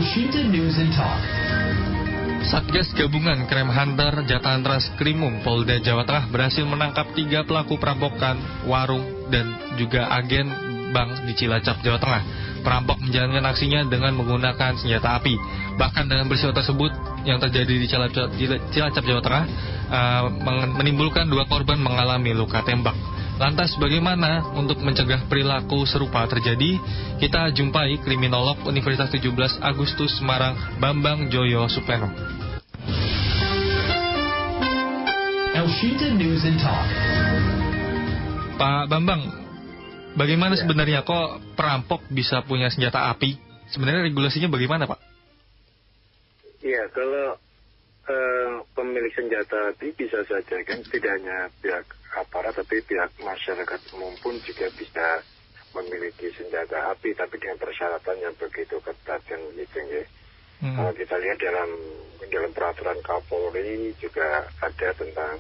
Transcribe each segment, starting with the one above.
Elshinta News and Talk. Satgas Gabungan Krem Hunter Jatan Transkrimum Polda Jawa Tengah berhasil menangkap 3 pelaku perampokan warung dan juga agen bank di Cilacap, Jawa Tengah. Perampok menjalankan aksinya dengan menggunakan senjata api. Bahkan dengan peristiwa tersebut yang terjadi di Cilacap, Jawa Tengah, menimbulkan 2 korban mengalami luka tembak. Lantas bagaimana untuk mencegah perilaku serupa terjadi? Kita jumpai kriminolog Universitas 17 Agustus Semarang, Bambang Joyo Supleno. Elshinta News and Talk. Pak Bambang, bagaimana sebenarnya kok perampok bisa punya senjata api? Sebenarnya regulasinya bagaimana, Pak? Iya, kalau pemilik senjata api bisa saja kan, tidak hanya pihak aparat tapi pihak masyarakat umum pun juga bisa memiliki senjata api, tapi dengan persyaratan yang begitu ketat kan gitu ya. Kalau kita lihat dalam peraturan Kapolri juga ada tentang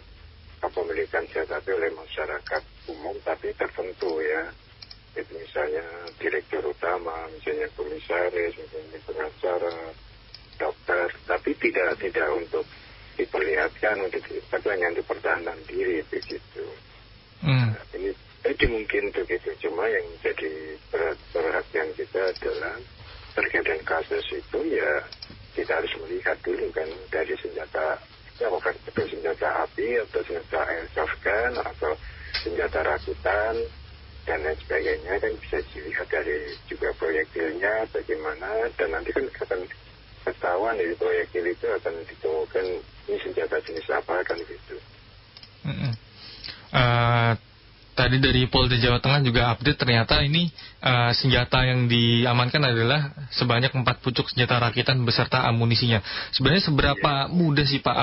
kepemilikan senjata api oleh masyarakat umum, tapi tertentu ya. Itu misalnya direktur utama, misalnya komisaris, misalnya pengacara, dokter, tapi tidak untuk diperlihatkan, tapi hanya untuk pertahanan diri begitu. Nah, ini mungkin begitu, cuma yang jadi perhatian kita adalah terkait dengan kasus itu ya kita harus melihat dulu kan dari senjata, apakah itu senjata api atau senjata airsoft gun atau senjata rakitan dan lain sebagainya, kan bisa dilihat dari juga proyektilnya bagaimana, dan nanti kan akan ketahuan dari proyektil itu akan ditemukan ini senjata jenis apa kan gitu. Tadi dari Polda Jawa Tengah juga update ternyata ini senjata yang diamankan adalah sebanyak 4 pucuk senjata rakitan beserta amunisinya. Sebenarnya seberapa mudah sih Pak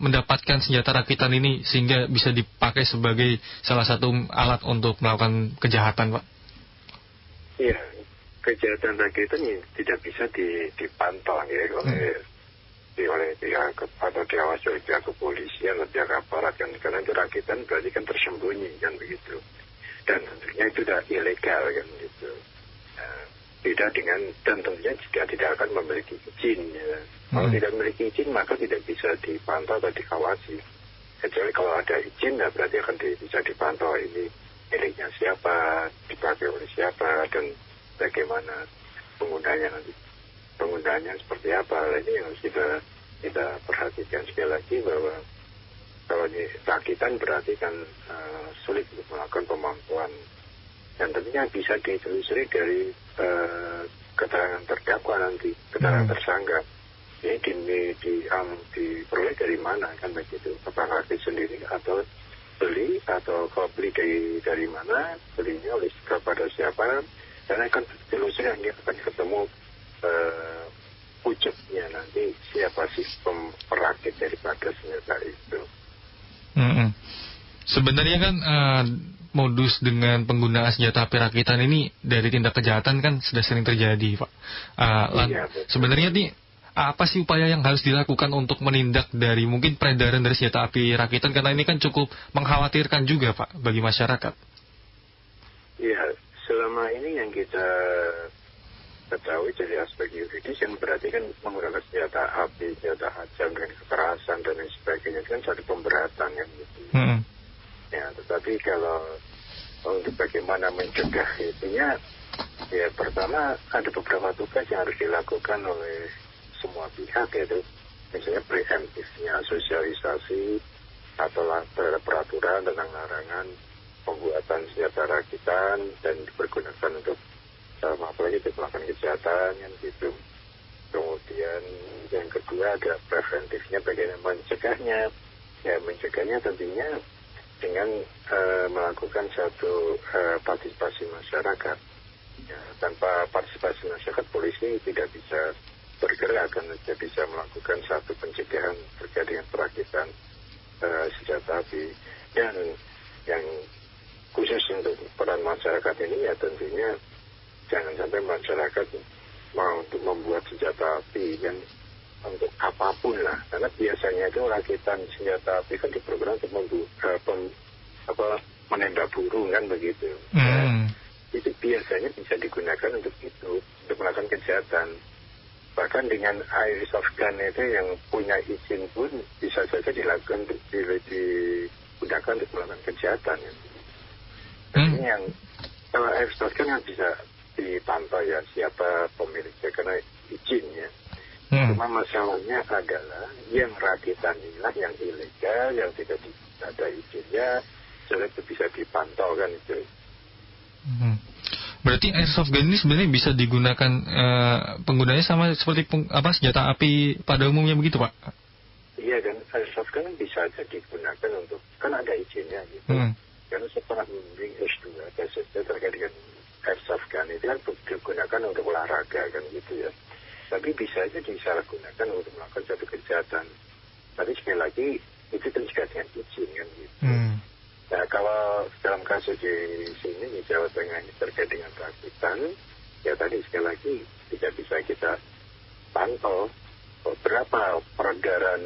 mendapatkan senjata rakitan ini sehingga bisa dipakai sebagai salah satu alat untuk melakukan kejahatan, Pak? Iya. Kejahatan rakitan yang tidak bisa dipantau ya oleh pihak atau diawasi oleh pihak kepolisian atau pihak aparat kan, karena itu rakitan berarti kan tersembunyi kan begitu, dan tentunya itu sudah ilegal kan gitu. Beda dengan, dan tentunya juga tidak akan memiliki izin ya. Kalau tidak memiliki izin maka tidak bisa dipantau atau dikawasi, kecuali kalau ada izin, nah berarti akan bisa dipantau ini miliknya siapa, dipakai oleh siapa, dan bagaimana penggunaannya seperti apa. Ini yang harus kita perhatikan sekali lagi, bahwa kalau ini rakitan berarti kan sulit untuk melakukan pemantauan, dan tentunya bisa ditelusuri dari keterangan terdakwa nanti, keterangan tersangka. Ini diperoleh dari mana kan begitu, apakah rakit sendiri atau beli, atau kalau beli dari mana, belinya oleh kepada siapa. Karena akan telusuri yang akan ketemu pucuknya nanti siapa sih perakit daripada senjata itu. Sebenarnya kan modus dengan penggunaan senjata api rakitan ini dari tindak kejahatan kan sudah sering terjadi, Pak. Sebenarnya nih apa sih upaya yang harus dilakukan untuk menindak dari mungkin peredaran dari senjata api rakitan, karena ini kan cukup mengkhawatirkan juga Pak bagi masyarakat. Iya. Selama ini yang kita ketahui dari aspek yuridis, yang berarti kan menggunakan senjata api, senjata tajam dengan kekerasan dan lain sebagainya, kan satu pemberatan kan gitu. Ya, tetapi kalau untuk bagaimana mencegah itunya, ya pertama ada beberapa tugas yang harus dilakukan oleh semua pihak, yaitu misalnya preemptifnya, sosialisasi atau peraturan tentang larangan pembuatan senjata rakitan dan dipergunakan untuk apalagi untuk melakukan kejahatan yang gitu. Kemudian yang kedua ada preventifnya, bagaimana mencegahnya. Ya, mencegahnya tentunya dengan melakukan satu partisipasi masyarakat. Ya, tanpa partisipasi masyarakat polisi tidak bisa bergerak, karena tidak bisa melakukan satu pencegahan terkait dengan perakitan senjata api. Dan yang khusus untuk peran masyarakat ini ya tentunya jangan sampai masyarakat mau untuk membuat senjata api kan untuk apapun lah, karena biasanya itu rakitan senjata api kan diprogram untuk menembak burung kan begitu. Itu biasanya bisa digunakan untuk itu, untuk melakukan kejahatan. Bahkan dengan airsoft gun itu yang punya izin pun bisa saja dilakukan digunakan untuk melakukan kejahatan. Ini yang kalau airsoft gun kan bisa dipantau ya siapa pemiliknya karena izinnya. Cuma masalahnya adalah yang rakitan inilah yang ilegal, yang tidak ada izinnya, sudah itu bisa dipantau kan itu. Berarti airsoft gun ini sebenarnya bisa digunakan penggunanya sama seperti senjata api pada umumnya begitu, Pak? Iya, dan airsoft gun bisa aja digunakan untuk, kan ada izinnya gitu. Karena setelah membimbing S2 khususnya terkait dengan airsoft gun itu kan digunakan untuk olahraga kan gitu ya. Tapi bisa aja disalahgunakan untuk melakukan satu kejahatan. Tapi sekali lagi itu kan juga dengan izin kan gitu. Nah, kalau dalam kasus di sini di Jawa Tengah ini terkait dengan rakitan, ya tadi sekali lagi tidak bisa kita pantau berapa peredaran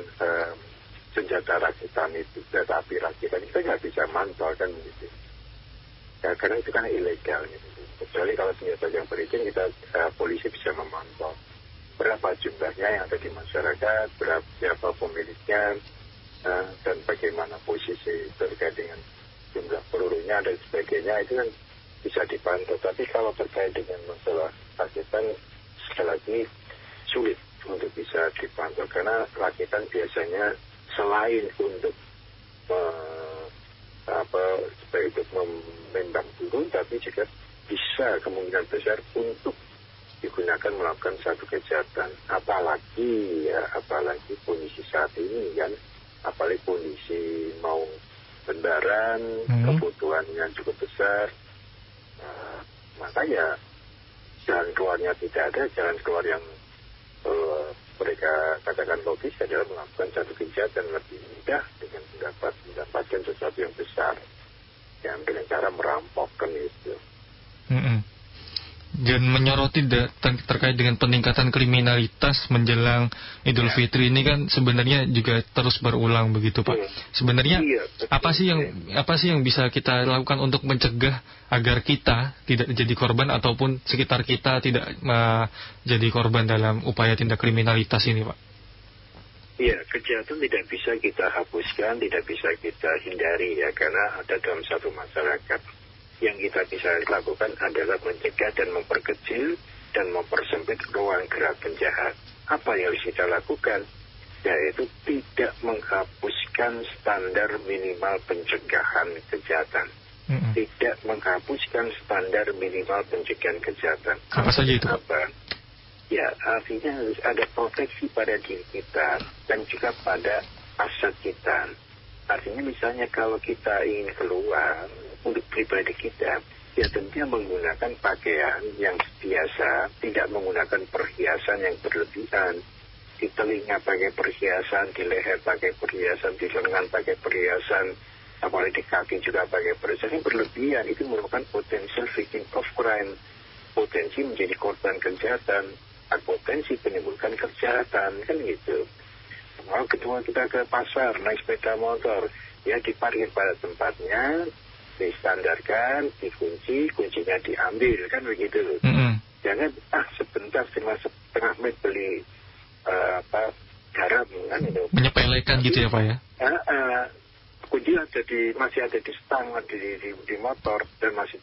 senjata rakitan itu, senjata api rakitan kita nggak bisa mantau kan begitu. Ya, karena itu kan ilegal gitu. Kecuali kalau senjata yang berizin kita polisi bisa memantau berapa jumlahnya yang ada di masyarakat, berapa pemiliknya, dan bagaimana posisi terkait dengan jumlah pelurunya dan sebagainya itu kan bisa dipantau. Tapi kalau terkait dengan masalah rakitan sekali lagi sulit untuk bisa dipantau karena rakitan biasanya selain untuk menembak turun, tapi juga bisa kemungkinan besar untuk digunakan melakukan satu kejahatan. Apalagi kondisi saat ini kan, apalagi kondisi mau lebaran, kebutuhannya cukup besar, makanya jalan keluarnya tidak ada. Jalan keluar yang mereka katakan logis adalah melakukan satu kejahatan lebih mudah dengan mendapatkan sesuatu yang besar, yang dengan cara merampokkan itu. Dan menyoroti terkait dengan peningkatan kriminalitas menjelang Idul Fitri ini kan sebenarnya juga terus berulang begitu, Pak. Sebenarnya apa sih yang bisa kita lakukan untuk mencegah agar kita tidak jadi korban ataupun sekitar kita tidak jadi korban dalam upaya tindak kriminalitas ini, Pak? Iya, kejahatan tidak bisa kita hapuskan, tidak bisa kita hindari ya, karena ada dalam satu masyarakat. Yang kita bisa lakukan adalah mencegah dan memperkecil dan mempersempit ruang gerak penjahat. Apa yang harus kita lakukan? Yaitu tidak menghapuskan standar minimal pencegahan kejahatan. Tidak menghapuskan standar minimal pencegahan kejahatan. Apa saja itu? Ya, artinya harus ada proteksi pada diri kita dan juga pada aset kita. Artinya misalnya kalau kita ingin keluar untuk pribadi kita, ya tentunya menggunakan pakaian yang biasa, tidak menggunakan perhiasan yang berlebihan. Di telinga pakai perhiasan, di leher pakai perhiasan, di lengan pakai perhiasan, apalagi di kaki juga pakai perhiasan yang berlebihan. Itu merupakan potential victim of crime, potensi menjadi korban kejahatan, potensi menimbulkan kejahatan, kan gitu. Kalau kedua kita ke pasar, naik sepeda motor, ya diparkir pada tempatnya, distandarkan, dikunci, kuncinya diambil, kan begitu. Jangan sebentar cuma setengah menit beli garam kan itu. Menyepelekan gitu ya, Pak ya? Kunci masih ada di stang di motor dan masih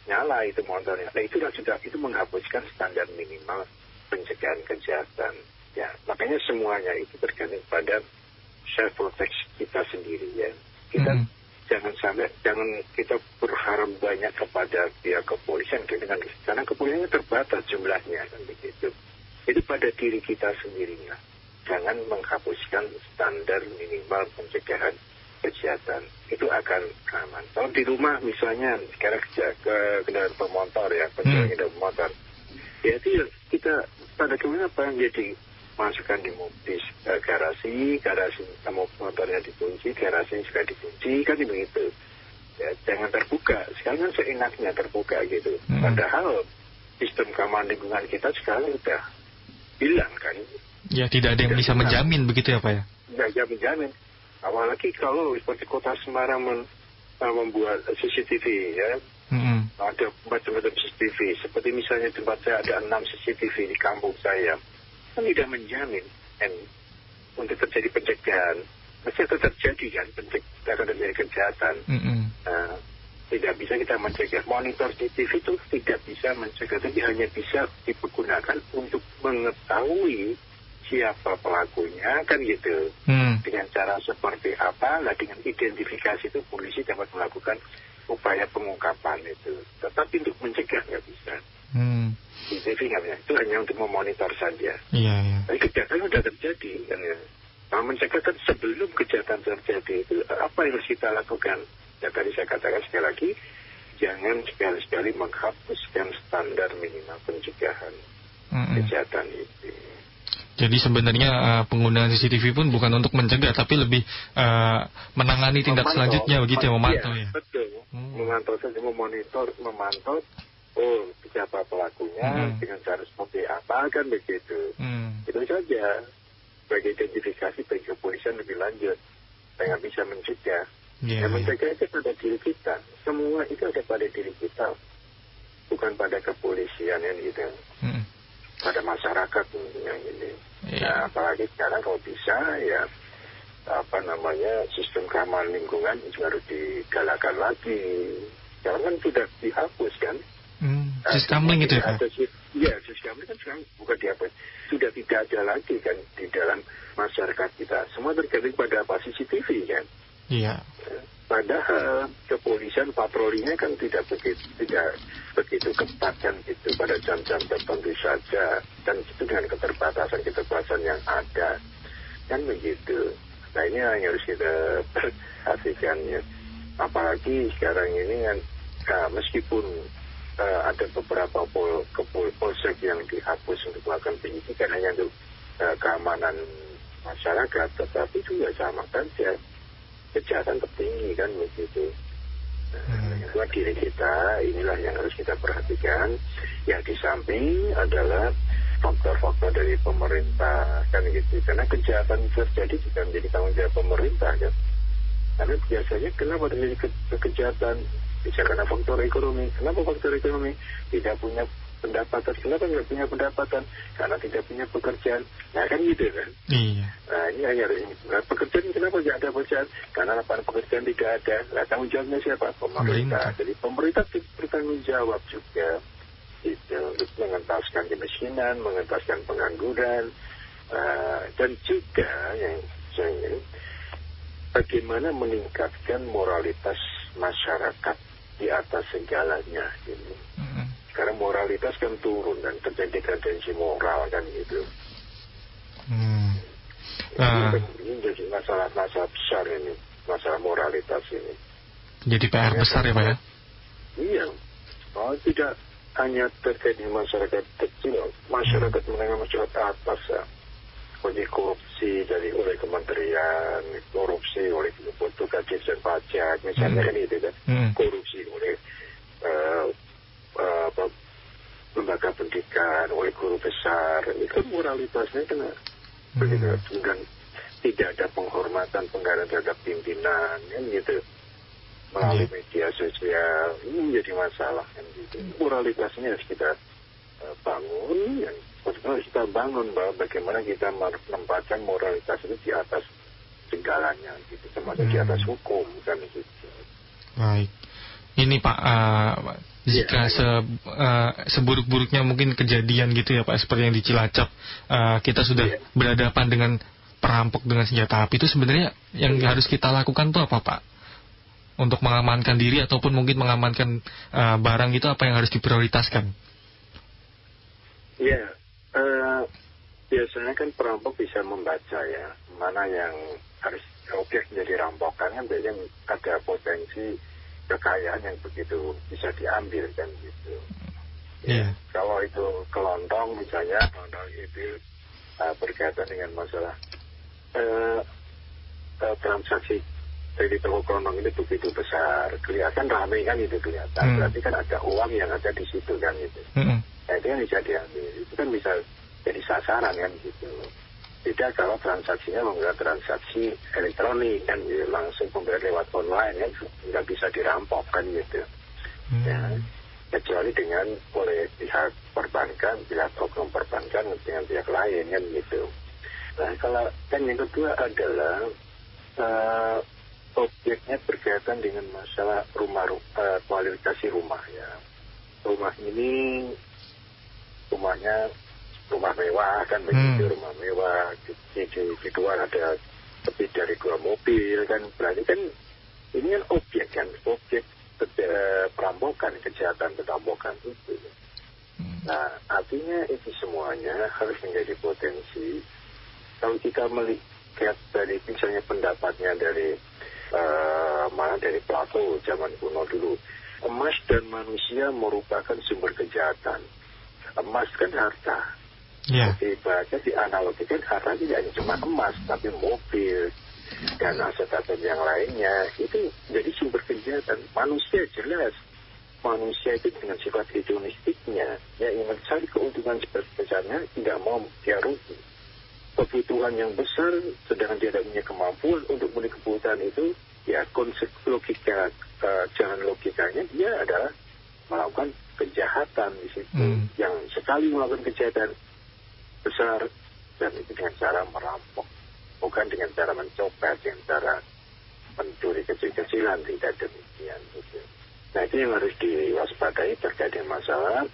nyala itu motornya. Nah itu menghapuskan standar minimal pencegahan kejahatan. Ya, makanya semuanya itu tergantung pada self protection kita sendiri ya. Kita jangan kita berharap banyak kepada pihak kepolisian karena kepolisian terbatas jumlahnya kan begitu. Itu pada diri kita sendirinya. Jangan menghapuskan standar minimal pencegahan kejahatan. Itu akan aman. Kalau di rumah misalnya sekarang ke kendaraan bermotor ya, kendaraan bermotor. Ya itu kita pada kemudian apa yang jadi masukkan di garasi motornya dikunci, garasi juga dikunci, kan begitu. Ya, jangan terbuka. Sekarang kan seenaknya terbuka gitu. Padahal sistem keamanan lingkungan kita sekarang udah hilang kan. Ya, tidak ada yang bisa menjamin begitu ya, Pak ya? Tidak bisa menjamin. Apalagi kalau seperti Kota Semarang membuat CCTV ya. ada macam-macam CCTV. Seperti misalnya tempat saya ada 6 CCTV di kampung saya. Kan tidak menjamin untuk terjadi pencegahan. Mesti itu terjadi kan, akan terjadi kejahatan. Tidak bisa kita mencegah. Monitor CCTV itu tidak bisa mencegah, tapi hanya bisa digunakan untuk mengetahui siapa pelakunya, kan gitu. Dengan cara seperti apa, lah dengan identifikasi itu polisi dapat melakukan upaya pengungkapan itu. Tetapi untuk mencegah nggak bisa. CCTV nggak bisa. Itu hanya untuk memonitor saja. Tapi kejahatan sudah terjadi kan ya. Nah, mencegah kan sebelum kejahatan terjadi itu apa yang harus kita lakukan? Ya tadi saya katakan sekali lagi, jangan sekali-sekali menghapuskan standar minimal pencegahan kejahatan itu. Jadi sebenarnya penggunaan CCTV pun bukan untuk mencegah, tapi lebih menangani tindak selanjutnya begitu ya, memantau ya. Betul. Memantau saja, memantau. Oh, siapa pelakunya, dengan cara seperti apa, kan begitu. Itu saja. Sebagai identifikasi bagi kepolisian lebih lanjut. Saya bisa mencegah. Yang mencegah itu pada diri kita. Semua itu ada pada diri kita. Bukan pada kepolisian yang itu. Pada masyarakat yang ini. Nah, apalagi sekarang kalau bisa ya sistem keamanan lingkungan juga harus digalakkan lagi. Sekarang kan sudah dihapus kan. Siskamling itu ya Pak? Ya, siskamling kan sekarang bukan dihapus. Sudah tidak ada lagi kan di dalam masyarakat kita. Semua tergantung pada CCTV kan. Iya. Padahal kepolisian patrolinya kan tidak begitu ketat kan gitu pada jam-jam tertentu saja, dan itu dengan keterbatasan yang ada kan begitu. Nah ini yang harus kita perhatikan ya. Apalagi sekarang ini kan meskipun ada beberapa polsek yang dihapus untuk melakukan penyidikan hanya untuk keamanan masyarakat, tetapi juga sama saja kejahatan tertinggi kan begitu. Buat diri kita, inilah yang harus kita perhatikan. Yang di samping adalah faktor-faktor dari pemerintah kan gitu. Karena kejahatan terjadi juga menjadi tanggung jawab pemerintah kan. Karena biasanya kenapa terjadi kejahatan? Bisa karena faktor ekonomi. Kenapa faktor ekonomi? Tidak punya pendapatan. Kenapa nggak punya pendapatan? Karena tidak punya pekerjaan. Nah kan gitu kan. Iya. Nah ini hanya pekerjaan. Kenapa nggak ada pekerjaan? Karena lapangan pekerjaan tidak ada. Nah tanggung jawabnya siapa? Pemerintah. Jadi pemerintah bertanggung jawab juga itu untuk mengentaskan kemiskinan, mengentaskan pengangguran, dan juga yang saya ingin bagaimana meningkatkan moralitas masyarakat di atas segalanya ini. Karena moralitas kan turun dan terjadi degradasi moral kan gitu. Ini jadi masalah besar ini, masalah moralitas ini. Jadi PR besar ya Pak ya? Iya. Tidak hanya terjadi masyarakat kecil, masyarakat menengah, masyarakat atas ya. Seperti korupsi oleh kementerian, korupsi oleh petugas dan pajak, misalnya kan itu kan. Korupsi oleh lembaga pendidikan, oleh guru besar, itu moralitasnya kena begitu. Dan tidak ada penghormatan terhadap pimpinan, kan gitu. Melalui media sosial, ini menjadi masalah kan gitu. Moralitasnya harus kita bangun, dan harus kita bangun bahwa bagaimana kita menempatkan moralitas itu di atas segalanya, gitu, termasuk di atas hukum kan gitu. Baik. Ini Pak, jika seburuk-buruknya mungkin kejadian gitu ya Pak, seperti yang di Cilacap, kita sudah berhadapan dengan perampok dengan senjata api, itu sebenarnya yang harus kita lakukan tuh apa Pak? Untuk mengamankan diri ataupun mungkin mengamankan barang itu, apa yang harus diprioritaskan? Ya, biasanya kan perampok bisa membaca ya, mana yang harus objek menjadi rampokan, kan biasanya ada potensi kekayaan yang begitu bisa diambil kan gitu. Ya, kalau itu kelontong misalnya, kelontong itu berkaitan dengan masalah transaksi dari toko kelontong ini begitu besar, kelihatan ramai kan itu kelihatan, berarti kan ada uang yang ada di situ kan gitu. Nah itu kan bisa diambil, itu kan bisa jadi sasaran kan gitu. Beda kalau transaksinya menggunakan transaksi elektronik kan gitu, langsung pembelian lewat online kan nggak bisa dirampok kan gitu. Ya. kecuali dengan oleh pihak perbankan, pihak oknum perbankan dengan pihak lain kan gitu. Nah kalau kan yang kedua adalah objeknya berkaitan dengan masalah kualifikasi rumah ya. Rumah ini rumah mewah kan begitu, rumah mewah di luar ada lebih dari 2 mobil kan, berarti kan ini kan objek perampokan, kejahatan perampokan itu. Nah artinya itu semuanya harus menjadi potensi. Kalau kita melihat dari misalnya pendapatnya dari dari Plato zaman kuno dulu, emas dan manusia merupakan sumber kejahatan. Emas kan harta. Jadi bahasa dianalogikan harta tidak hanya cuma emas, tapi mobil dan aset-aset yang lainnya itu jadi sumber kejahatan. Manusia jelas, manusia itu dengan sifat hedonistiknya, ya ingin cari keuntungan sebesar-besarnya, tidak mau dia rugi. Kebutuhan yang besar, sedangkan dia tidak punya kemampuan untuk memenuhi kebutuhan itu, ya konsep logika, jalan logikanya dia adalah melakukan kejahatan di situ. Yang sekali melakukan kejahatan besar, dan itu dengan cara merampok, bukan dengan cara mencopet, dengan cara mencuri kecil-kecilan, tidak demikian gitu. Nah itu yang harus diwaspadai terkait dengan masalah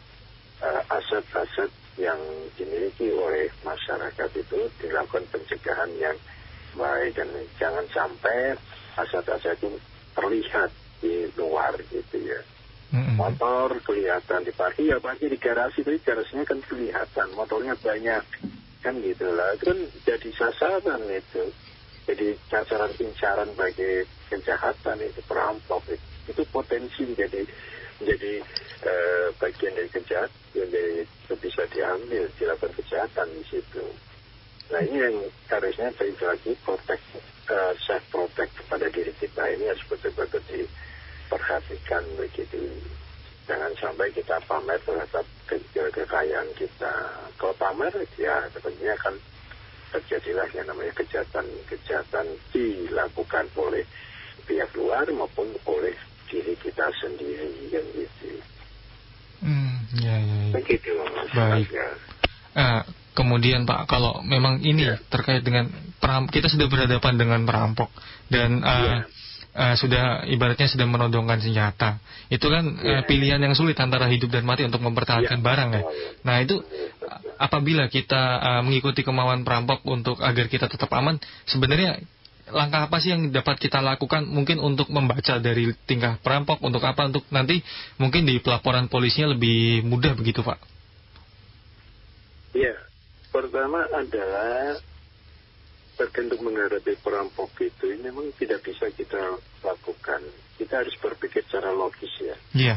aset-aset yang dimiliki oleh masyarakat itu dilakukan pencegahan yang baik, dan jangan sampai aset-aset itu terlihat di luar gitu ya. Motor kelihatan di parkir, ya parkir di garasi, tapi garasinya kan kelihatan, motornya banyak kan gitu lah, itu kan jadi sasaran itu, jadi sasaran incaran bagi kejahatan itu, perampok itu potensi menjadi bagian dari kejahatan, jadi bisa diambil, dilakukan kejahatan di situ. Nah ini yang harusnya lagi self protect kepada diri kita ini harus betul-betul diperhatikan begitu. Jangan sampai kita pamer terhadap kekayaan kita. Kalau pamer ya tentunya akan terjadilah yang namanya kejahatan dilakukan oleh pihak luar maupun oleh diri kita sendiri yang gitu. Ya. Begitu Mas. Baik. Kemudian Pak, kalau memang ini terkait dengan kita sudah berhadapan dengan perampok dan sudah ibaratnya sudah menodongkan senjata, itu kan pilihan yang sulit antara hidup dan mati untuk mempertahankan barang ya. Nah itu apabila kita mengikuti kemauan perampok untuk agar kita tetap aman, sebenarnya langkah apa sih yang dapat kita lakukan mungkin untuk membaca dari tingkah perampok, untuk apa, untuk nanti mungkin di pelaporan polisinya lebih mudah begitu Pak? Ya, pertama adalah tergantung menghadapi perampok itu, ini memang tidak bisa kita lakukan. Kita harus berpikir secara logis ya. Iya.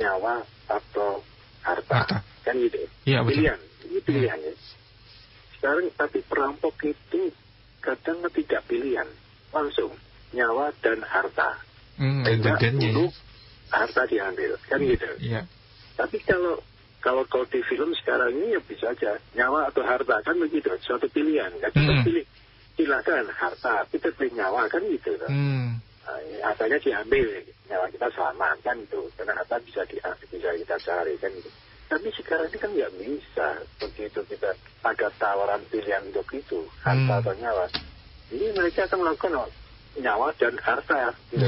Nyawa atau harta. Kan gitu. Iya, pilihan. Ini pilihannya. Sekarang tapi perampok itu kadang tidak pilihan, langsung nyawa dan harta. Dulu harta diambil, kan gitu. Iya. Tapi kalau di film sekarang ini ya bisa aja nyawa atau harta, kan begitu, suatu pilihan. Kan kita pilih, silakan harta, kita pilih nyawa, kan gitu. Hartanya diambil, nyawa kita selamat, kan itu. Karena harta bisa kita cari, kan gitu. Tapi sekarang ini kan nggak bisa begitu, kita ada tawaran pilihan untuk itu, harta atau nyawa. Ini mereka akan melakukan nyawa dan harta, gitu.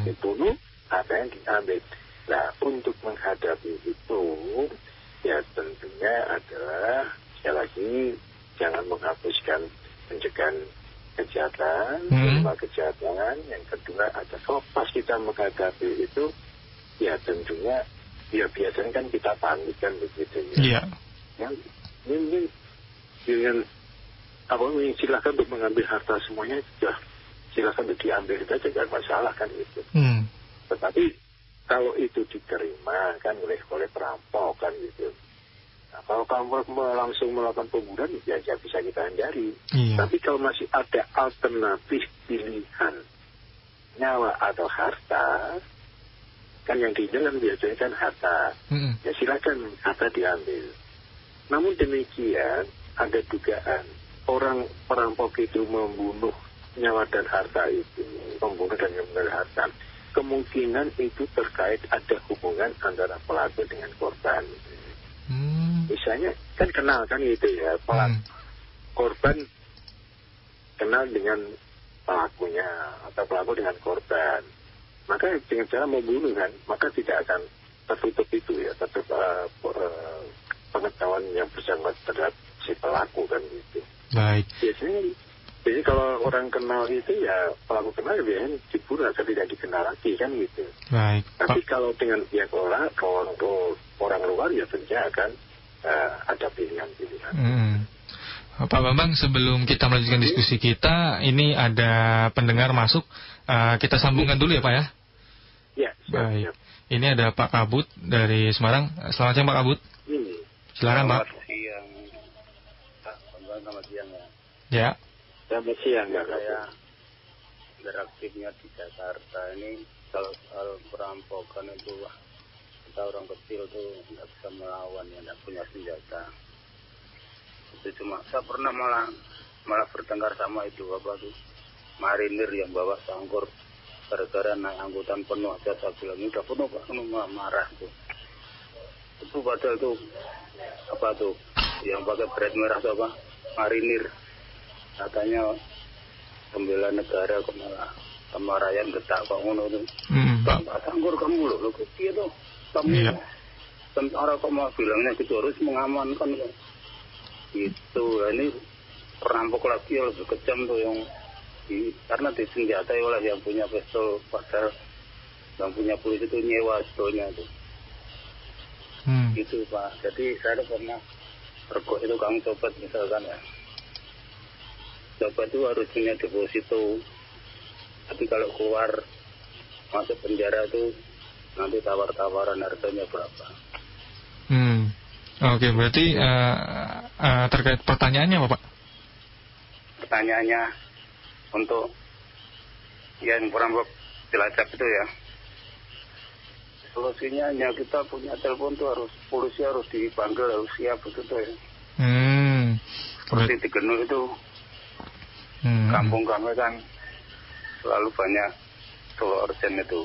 Dibunuh, harta yang diambil. Nah, untuk menghadapi itu, ya tentunya adalah sekali lagi jangan menghapuskan pencegahan kejahatan, kejahatan. Yang kedua adalah kalau pas kita menghadapi itu, ya tentunya ya biasanya kan kita panik kan begitu ya. Yang ini dengan silakan untuk mengambil harta semuanya, ya silakan untuk diambil, kita juga masalah kan itu. Tetapi kalau itu diterima kan oleh perampok kan gitu. Nah, kalau perampok langsung melakukan pembunuhan ya bisa kita hindari. Tapi kalau masih ada alternatif pilihan nyawa atau harta, kan yang diinginkan biasanya kan harta. Ya silakan harta diambil. Namun demikian ada dugaan orang perampok itu membunuh nyawa dan harta itu, membunuh dan mengambil harta. kemungkinan itu terkait ada hubungan antara pelaku dengan korban. Misalnya kan kenal kan gitu ya, korban kenal dengan pelakunya atau pelaku dengan korban, maka dengan cara membunuh kan, maka tidak akan tertutup itu ya, pengetahuan yang bersangkutan terhadap si pelaku kan gitu. Baik. Biasanya kalau orang kenal itu ya pelaku kenal ya biasanya dibunuh atau tidak dikenal lagi kan gitu. Baik. Tapi kalau dengan pihak orang luar ya tentunya akan ada pilihan-pilihan. Pak Bambang, sebelum kita melanjutkan diskusi kita, ini ada pendengar masuk, kita sambungkan dulu ya Pak ya? Ya, baik. Ini ada Pak Kabut dari Semarang. Selamat siang Pak Kabut. Silakan Pak. Selamat siang. Selamat siang ya. Ya. Selamat siang ya. Saya beraktifnya di Jakarta ini, kalau soal perampokan itu kita orang kecil tuh nggak bisa melawan ya, nggak punya senjata. Itu cuma saya pernah malah bertengkar sama itu apa tuh marinir yang bawa sangkur gara-gara naik angkutan penuh aja. Saya bilang ini udah penuh Pak, marah tuh. Itu padahal tuh apa tuh yang pakai beret merah tuh apa, marinir, katanya pembela negara kok malah sama rakyat getak kok ngono tuh. Pak sangkur kamu loh kok gitu kamu tentara kok mau bilangnya gitu, harus mengamankan kok. Itu ini perampok lagi yang lebih kejam tuh karena disenjatai oleh yang punya pistol, padahal yang punya polisi itu nyewa pistolnya tuh. Gitu Pak. Jadi saya pernah pergok itu kamu copet misalkan ya. Copet itu harus punya deposito. Tapi kalau keluar masuk penjara itu nanti tawar-tawaran harganya berapa. Oke, berarti terkait pertanyaannya apa Pak? Pertanyaannya untuk yang perampok Cilacap itu ya, solusinya hanya kita punya telepon tuh polisi harus dipanggil, harus siap begitu ya. Seperti di Genul itu, kampung kami kan selalu banyak tol orsen itu.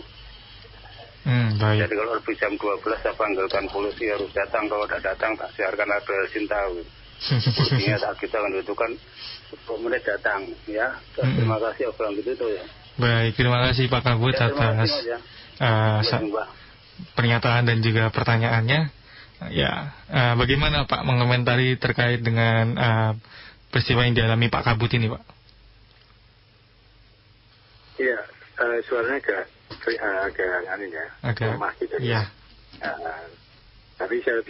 Baik. Jadi kalau lebih jam 12 saya panggilkan polisi harus datang, kalau tidak datang tak siarkan adresin tahu. Polisinya tak kita kan itu kan 10 menit datang ya. Terima kasih obrolan gitu tuh ya. Baik, terima kasih Pak Kabut atas pernyataan dan juga pertanyaannya. Ya, bagaimana Pak mengomentari terkait dengan peristiwa yang dialami Pak Kabut ini Pak? Iya, suaranya agak lemah gitu ya. Tapi saya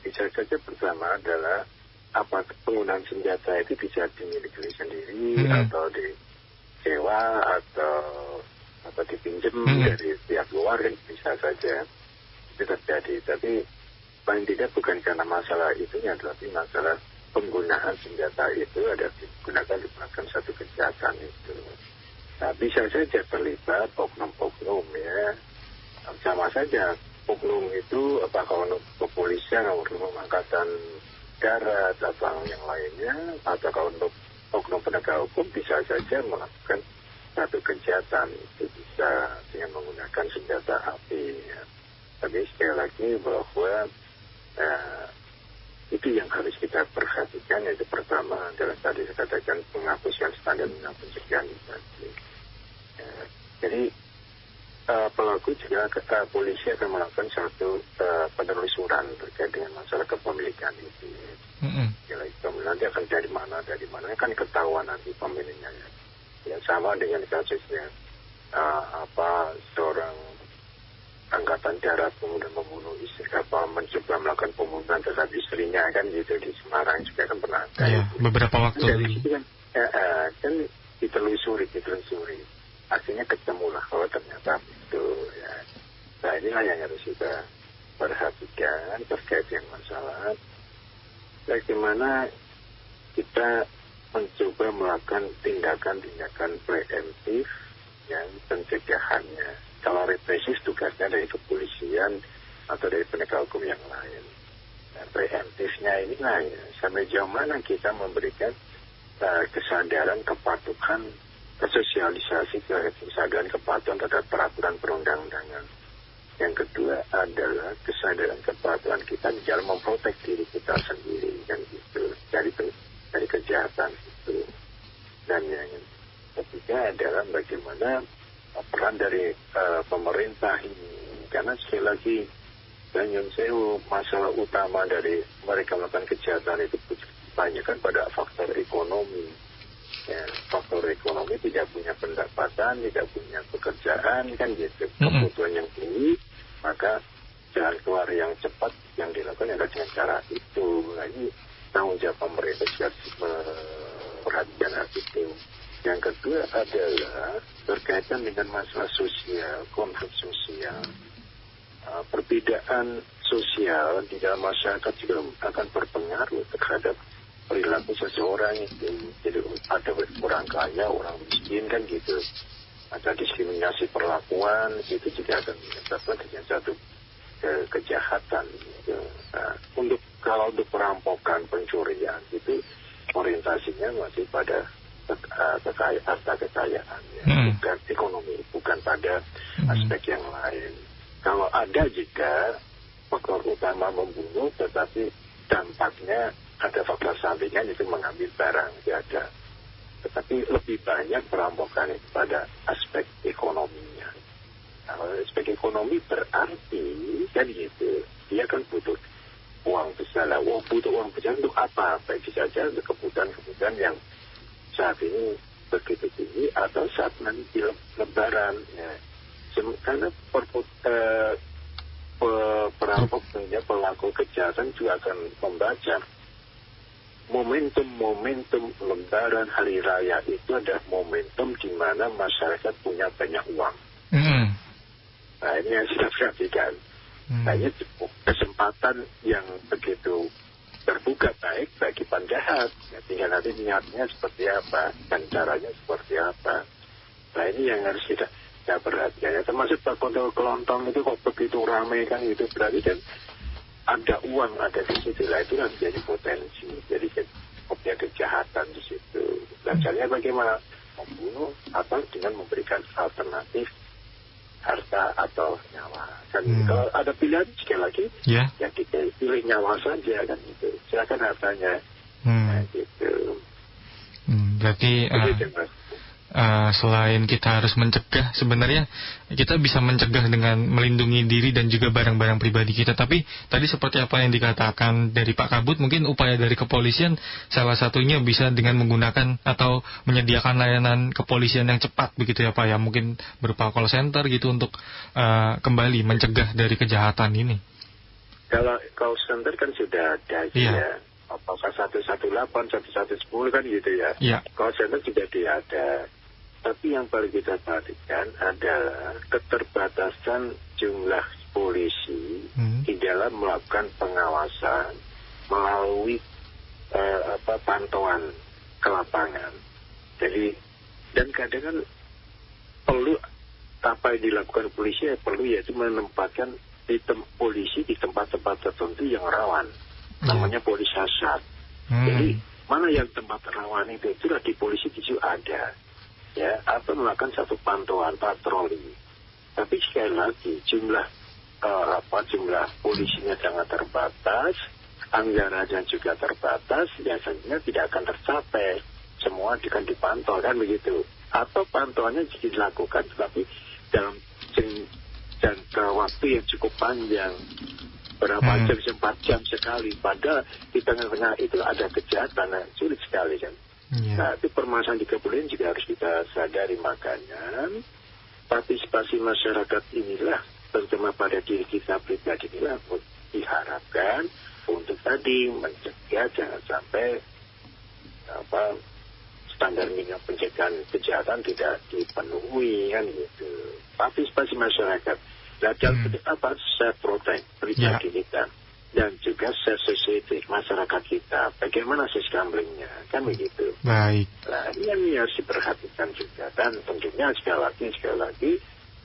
bisa saja bersama adalah apa penggunaan senjata itu bisa dimiliki sendiri atau disewa atau dipinjam dari pihak luar kan bisa saja itu terjadi. Tapi paling tidak bukan karena masalah itunya, tapi masalah penggunaan senjata itu ada digunakan untuk melakukan satu kejahatan itu. Nah, bisa saja terlibat oknum-oknum ya. Sama saja oknum itu apakah oknum kepolisian, oknum angkatan darat atau yang lainnya, atau kalau untuk oknum penegak hukum bisa saja melakukan satu kejahatan itu bisa dengan menggunakan senjata api ya. Tapi sekali lagi bahwa itu yang harus kita perhatikan, yaitu pertama adalah tadi saya katakan menghapuskan standar pencegahan tadi. Jadi pelaku juga polisi akan melakukan satu penelusuran terkait dengan masalah kepemilikan itu. Nanti akan dari mana kan ketahuan nanti pemiliknya ya. Ya sama dengan kasusnya seorang angkatan darat kemudian membunuh istri, mencoba melakukan pembunuhan terhadap istrinya kan gitu di Semarang juga kan pernah ada. Ya, beberapa waktu dari situ kan ditelusuri. Akhirnya ketemulah kalau ternyata itu ya. Nah inilah yang harus kita perhatikan terkait dengan masalah bagaimana kita mencoba melakukan tindakan-tindakan preemptif yang pencegahannya. Kalau represif tugasnya dari kepolisian atau dari penegak hukum yang lain. Nah, preemptifnya inilah ya, sampai jauh mana kita memberikan kesadaran kepatuhan sosialisasi kesadaran kepatuhan terhadap peraturan perundang-undangan. Yang kedua adalah kesadaran kepatuhan kita di dalam memprotek diri kita sendiri kan gitu dari kejahatan itu. Dan yang ketiga adalah bagaimana peran dari pemerintah ini, karena sekali lagi dan yang masalah utama dari mereka melakukan kejahatan itu banyak kan pada faktor ekonomi. Ya, faktor ekonomi, tidak punya pendapatan, tidak punya pekerjaan kan gitu, kebutuhan yang tinggi, maka jalan keluar yang cepat yang dilakukan adalah dengan cara itu. Nah, ini tanggung jawab pemerintah juga memperhatikan hal itu. Yang kedua adalah berkaitan dengan masalah sosial, konflik sosial. Perbedaan sosial di dalam masyarakat juga akan berpengaruh terhadap perilaku seseorang itu. Jadi ada orang kaya, orang miskin kan gitu. Ada diskriminasi perlakuan, itu juga akan menyebabkan dengan satu kejahatan gitu. Nah, kalau untuk perampokan, pencurian itu orientasinya masih pada harta kekayaan ya. Bukan ekonomi, bukan pada aspek yang lain. Kalau ada juga faktor utama membunuh, tetapi dampaknya ada faktor sampingan itu mengambil barang, tidak ada. Tetapi lebih banyak perampokan itu pada aspek ekonominya. Kalau aspek ekonomi berarti kan gitu, dia kan butuh uang besar lah. Butuh uang besar untuk apa? Baik saja untuk kebutuhan-kebutuhan yang saat ini begitu tinggi atau saat nanti lebaran ya. Karena perampok pelaku kejahatan juga akan membaca momentum lebaran hari raya itu adalah momentum di mana masyarakat punya banyak uang. Nah, ini yang kita perhatikan. Nah, ini kesempatan yang begitu terbuka baik bagi penjahat. Ya, tinggal nanti niatnya seperti apa dan caranya seperti apa. Nah, ini yang harus kita perhatikan. Ya, termasuk Pak Kontrol Kelontong itu kok begitu ramai kan itu berarti kan ada uang ada di situ. Lah itu kan menjadi potensi, jadi objek kejahatan di situ. Dan caranya bagaimana membunuh atau dengan memberikan alternatif harta atau nyawa kan. Kalau ada pilihan sekali lagi ya kita pilih nyawa saja kan itu, silakan hartanya. Nah, gitu. Berarti selain kita harus mencegah, sebenarnya kita bisa mencegah dengan melindungi diri dan juga barang-barang pribadi kita. Tapi tadi seperti apa yang dikatakan dari Pak Kabut, mungkin upaya dari kepolisian salah satunya bisa dengan menggunakan atau menyediakan layanan kepolisian yang cepat begitu ya Pak ya, mungkin berupa call center gitu untuk kembali mencegah dari kejahatan ini. Kalau call center kan sudah ada ya. Apakah 118, 1110 kan gitu ya. Call center sudah ada. Tapi yang paling kita perhatikan adalah keterbatasan jumlah polisi di dalam melakukan pengawasan melalui pantauan ke lapangan. Jadi dan kadang kan perlu apa yang dilakukan polisi perlu yaitu menempatkan polisi di tempat-tempat tertentu yang rawan. Namanya polisi hasad. Jadi mana yang tempat rawan itu sudah di polisi itu ada. Ya, atau melakukan satu pantauan patroli. Tapi sekali lagi jumlah polisinya sangat terbatas, anggarannya juga terbatas, biasanya tidak akan tercapai. Semua akan dipantau kan begitu. Atau pantauannya dilakukan tetapi dalam jangka waktu yang cukup panjang, berapa jam, 4 jam sekali. Padahal di tengah-tengah itu ada kejahatan, sulit sekali kan. Nah, itu permasalahan di kepolisian juga harus kita sadari. Makanya partisipasi masyarakat inilah, terutama pada diri kita pribadi inilah diharapkan untuk tadi mencegah jangan sampai standar minimum pencegahan kejahatan tidak dipenuhi kan gitu. Partisipasi masyarakat, belajar self protect pribadi kita dan juga self-society masyarakat kita, bagaimana siskamblingnya kan begitu. Baik. Nah, ini harus diperhatikan juga dan tentunya sekali lagi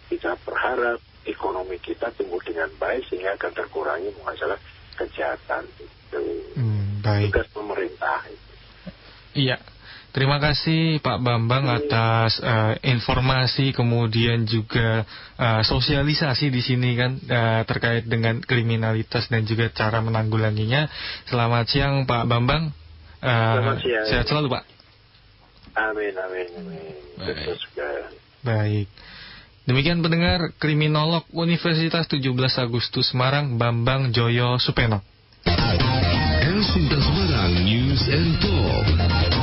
kita berharap ekonomi kita tumbuh dengan baik sehingga akan terkurangi masalah kejahatan itu. Baik. Tugas pemerintah itu. Iya. Terima kasih Pak Bambang atas informasi, kemudian juga sosialisasi di sini kan terkait dengan kriminalitas dan juga cara menanggulanginya. Selamat siang Pak Bambang. Selamat siang. Sehat selalu Pak. Amin. Baik. Demikian pendengar, kriminolog Universitas 17 Agustus Semarang, Bambang Joyo Supeno. L9 Semarang News and Talk.